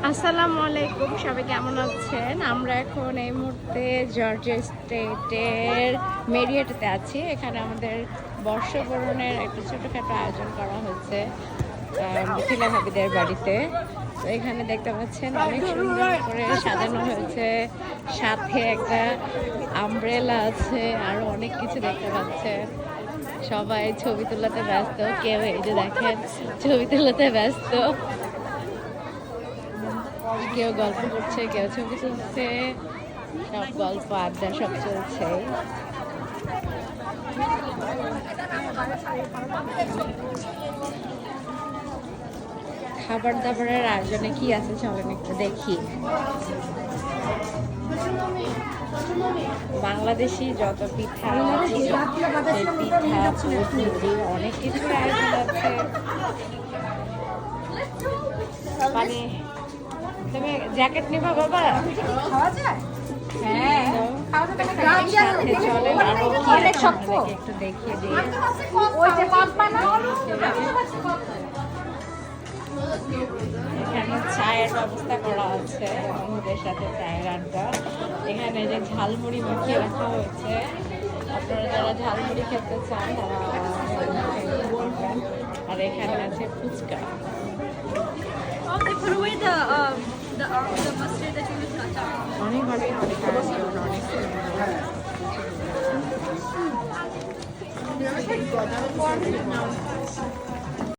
আসসালামু আলাইকুম, সবাই কেমন আছেন? আমরা এখন এই মুহূর্তে জর্জিয়া স্টেটের মেরিয়েটে আছি। এখানে আমাদের বর্ষবরণের একটা ছোটোখাটো আয়োজন করা হয়েছে মিথিলা ভাবিদের বাড়িতে। তো এখানে দেখতে পাচ্ছেন অনেক সুন্দর করে সাজানো হয়েছে, সাথে একটা আমব্রেলা আছে, আরও অনেক কিছু দেখতে পাচ্ছেন। সবাই ছবি তোলাতে ব্যস্ত, কেউ এই যে দেখেন ছবি তোলাতে ব্যস্ত, কেউ গল্প করছে, কেউ ছবি তুলছে, সব গল্প আড্ডা সব চলছে। খাবার দাবারের আয়োজনে কি আছে চলেন একটু দেখি। বাংলাদেশি যত পিঠা আছে, সেই পিঠা পুরি অনেক কিছুর আয়োজন আছে। মানে তুমি জ্যাকেট নিবা বাবা? খাওয়া যায়? হ্যাঁ, সাথে চলেন আরো কি আছে আপনাদেরকে একটু দেখিয়ে দিই। এখানে চায়ের ব্যবস্থা করা আছে, বন্ধুদের সাথে চায়ের আড্ডা। এখানে যে ঝালমুড়ি মাখিয়ে রাখা হয়েছে, আপনারা যারা ঝালমুড়ি খেতে চান তারা বলবেন। আর এখানে আছে ফুচকা। অনেক অনেক অনেক আয়োজন, অনেক সুন্দর।